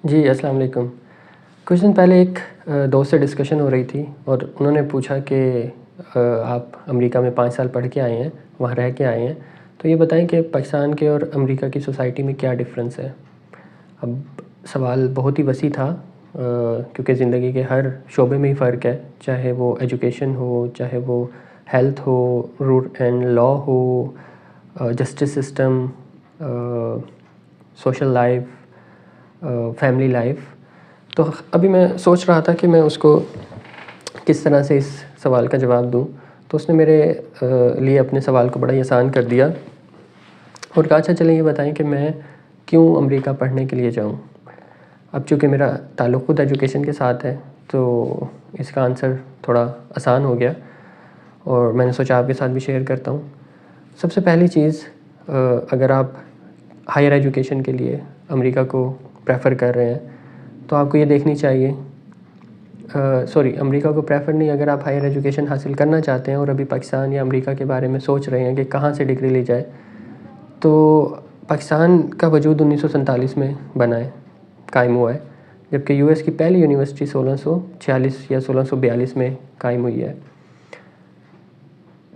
جی السلام علیکم۔ کچھ دن پہلے ایک دوست سے ڈسکشن ہو رہی تھی اور انہوں نے پوچھا کہ آپ امریکہ میں 5 سال پڑھ کے آئے ہیں، وہاں رہ کے آئے ہیں، تو یہ بتائیں کہ پاکستان کے اور امریکہ کی سوسائٹی میں کیا ڈفرینس ہے؟ اب سوال بہت ہی وسیع تھا کیونکہ زندگی کے ہر شعبے میں ہی فرق ہے، چاہے وہ ایجوکیشن ہو، چاہے وہ ہیلتھ ہو، رول اینڈ لا ہو، justice system, social life, family life. تو ابھی میں سوچ رہا تھا کہ میں اس کو کس طرح سے اس سوال کا جواب دوں، تو اس نے میرے لیے اپنے سوال کو بڑا ہی آسان کر دیا اور کہا اچھا چلیں یہ بتائیں کہ میں کیوں امریکہ پڑھنے کے لیے جاؤں۔ اب چونکہ میرا تعلق خود ایجوکیشن کے ساتھ ہے تو اس کا آنسر تھوڑا آسان ہو گیا اور میں نے سوچا آپ کے ساتھ بھی شیئر کرتا ہوں۔ سب سے پہلی چیز، اگر آپ ہائر ایجوکیشن کے لیے امریکہ کو پریفر کر رہے ہیں تو آپ کو یہ دیکھنی چاہیے، امریکہ کو پریفر نہیں، اگر آپ ہائر ایجوکیشن حاصل کرنا چاہتے ہیں اور ابھی پاکستان یا امریکہ کے بارے میں سوچ رہے ہیں کہ کہاں سے ڈگری لی جائے، تو پاکستان کا وجود 1947 میں بنا ہے، قائم ہوا ہے، جبکہ یو ایس کی پہلی یونیورسٹی 1646 یا 1642 میں قائم ہوئی ہے۔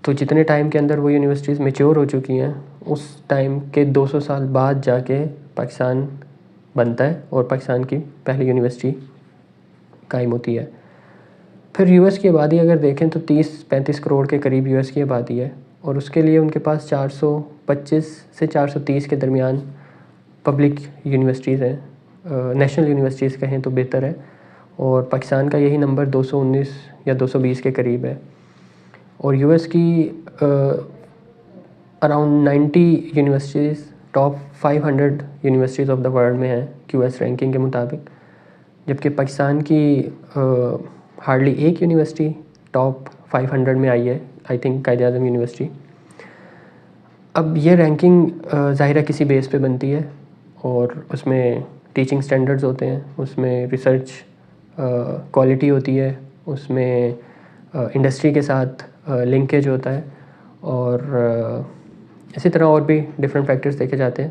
تو جتنے ٹائم کے اندر وہ یونیورسٹیز میچور ہو چکی ہیں، اس ٹائم کے 200 سال بعد جا کے پاکستان بنتا ہے اور پاکستان کی پہلی یونیورسٹی قائم ہوتی ہے۔ پھر یو ایس کی آبادی اگر دیکھیں تو 30-35 کروڑ کے قریب یو ایس کی آبادی ہے اور اس کے لیے ان کے پاس 425 سے 430 کے درمیان پبلک یونیورسٹیز ہیں، نیشنل یونیورسٹیز کہیں تو بہتر ہے، اور پاکستان کا یہی نمبر 219 یا 220 کے قریب ہے، اور یو ایس کی around 90 universities top 500 universities of the world میں ہیں کیو ایس رینکنگ کے مطابق، جبکہ پاکستان کی ہارڈلی ایک یونیورسٹی ٹاپ 500 میں آئی ہے، I think Quaid Azam university. اب یہ رینکنگ ظاہرہ کسی بیس پہ بنتی ہے اور اس میں ٹیچنگ سٹینڈرڈز ہوتے ہیں، اس میں ریسرچ کوالٹی ہوتی ہے، اس میں انڈسٹری کے ساتھ لنکیج ہوتا ہے، اور اسی طرح اور بھی ڈفرینٹ فیکٹرز دیکھے جاتے ہیں۔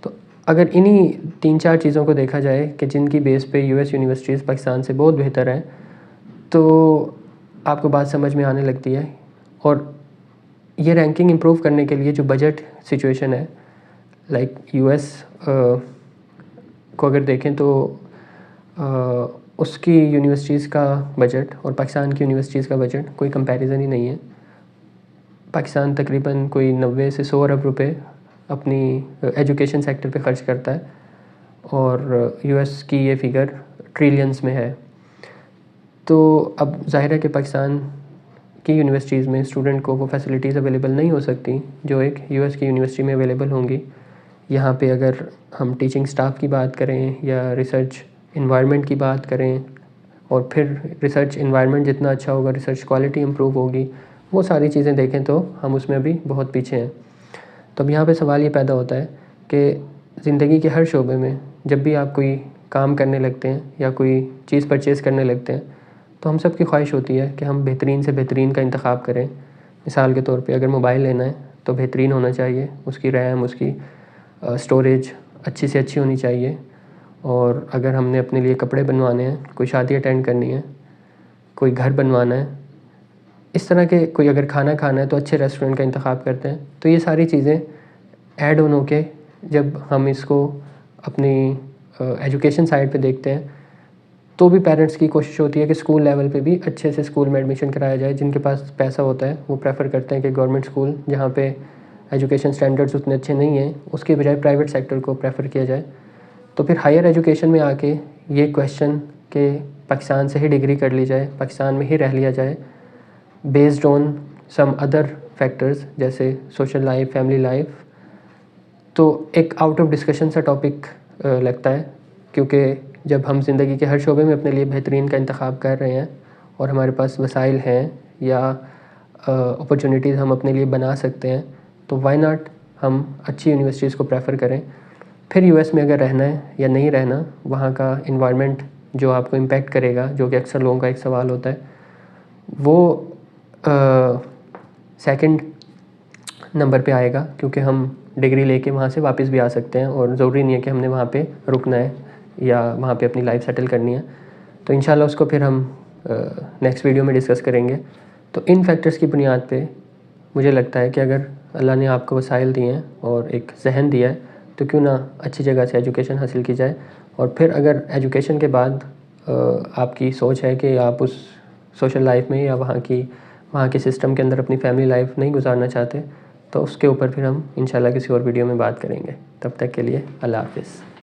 تو اگر انہی 3-4 چیزوں کو دیکھا جائے کہ جن کی بیس پہ یو ایس یونیورسٹیز پاکستان سے بہت بہتر ہیں، تو آپ کو بات سمجھ میں آنے لگتی ہے۔ اور یہ رینکنگ امپروو کرنے کے لیے جو بجٹ سچویشن ہے، لائک یو ایس کو اگر دیکھیں تو اس کی یونیورسٹیز کا بجٹ اور پاکستان کی یونیورسٹیز کا بجٹ کوئی کمپیریزن ہی نہیں ہے۔ پاکستان تقریباً کوئی 90 سے 100 ارب روپے اپنی ایجوکیشن سیکٹر پہ خرچ کرتا ہے، اور یو ایس کی یہ فگر ٹریلینز میں ہے۔ تو اب ظاہر ہے کہ پاکستان کی یونیورسٹیز میں اسٹوڈنٹ کو وہ فیسلٹیز اویلیبل نہیں ہو سکتی جو ایک یو ایس کی یونیورسٹی میں اویلیبل ہوں گی۔ یہاں پہ اگر ہم ٹیچنگ سٹاف کی بات کریں یا ریسرچ انوائرمنٹ کی بات کریں، اور پھر ریسرچ انوائرمنٹ جتنا اچھا ہوگا ریسرچ کوالٹی امپروو ہوگی، وہ ساری چیزیں دیکھیں تو ہم اس میں بھی بہت پیچھے ہیں۔ تو اب یہاں پہ سوال یہ پیدا ہوتا ہے کہ زندگی کے ہر شعبے میں جب بھی آپ کوئی کام کرنے لگتے ہیں یا کوئی چیز پرچیز کرنے لگتے ہیں تو ہم سب کی خواہش ہوتی ہے کہ ہم بہترین سے بہترین کا انتخاب کریں۔ مثال کے طور پہ اگر موبائل لینا ہے تو بہترین ہونا چاہیے، اس کی ریم، اس کی اسٹوریج اچھی سے اچھی ہونی چاہیے، اور اگر ہم نے اپنے لیے کپڑے بنوانے ہیں، کوئی شادی اٹینڈ کرنی ہے، کوئی گھر بنوانا ہے، اس طرح کے کوئی اگر کھانا کھانا ہے تو اچھے ریسٹورنٹ کا انتخاب کرتے ہیں۔ تو یہ ساری چیزیں ایڈ آن ہو کے جب ہم اس کو اپنی ایجوکیشن سائڈ پہ دیکھتے ہیں تو بھی پیرنٹس کی کوشش ہوتی ہے کہ اسکول لیول پہ بھی اچھے سے اسکول میں ایڈمیشن کرایا جائے۔ جن کے پاس پیسہ ہوتا ہے وہ پریفر کرتے ہیں کہ گورنمنٹ اسکول جہاں پہ ایجوکیشن سٹینڈرڈز اتنے اچھے نہیں ہیں اس کے بجائے پرائیویٹ سیکٹر کو پریفر کیا جائے۔ تو پھر ہائر ایجوکیشن میں آ کے یہ کویشچن کہ پاکستان سے ہی ڈگری کر لی جائے، پاکستان میں ہی رہ لیا جائے، based on some other factors جیسے سوشل لائف، فیملی لائف، تو ایک آؤٹ آف ڈسکشن سا ٹاپک لگتا ہے، کیونکہ جب ہم زندگی کے ہر شعبے میں اپنے لیے بہترین کا انتخاب کر رہے ہیں اور ہمارے پاس وسائل ہیں یا اپرچونیٹیز ہم اپنے لیے بنا سکتے ہیں، تو وائی ناٹ ہم اچھی یونیورسٹیز کو پریفر کریں۔ پھر یو ایس میں اگر رہنا ہے یا نہیں رہنا، وہاں کا انوائرمنٹ جو آپ کو امپیکٹ کرے گا، جو کہ اکثر لوگوں کا ایک سوال ہوتا ہے، وہ سیکنڈ نمبر پہ آئے گا، کیونکہ ہم ڈگری لے کے وہاں سے واپس بھی آ سکتے ہیں اور ضروری نہیں ہے کہ ہم نے وہاں پہ رکنا ہے یا وہاں پہ اپنی لائف سیٹل کرنی ہے، تو انشاءاللہ اس کو پھر ہم نیکسٹ ویڈیو میں ڈسکس کریں گے۔ تو ان فیکٹرز کی بنیاد پہ مجھے لگتا ہے کہ اگر اللہ نے آپ کو وسائل دیے ہیں اور ایک ذہن دیا ہے تو کیوں نہ اچھی جگہ سے ایجوکیشن حاصل کی جائے، اور پھر اگر ایجوکیشن کے بعد آپ کی سوچ ہے کہ آپ اس سوشل لائف میں یا وہاں کے سسٹم کے اندر اپنی فیملی لائف نہیں گزارنا چاہتے، تو اس کے اوپر پھر ہم انشاءاللہ کسی اور ویڈیو میں بات کریں گے۔ تب تک کے لیے اللہ حافظ۔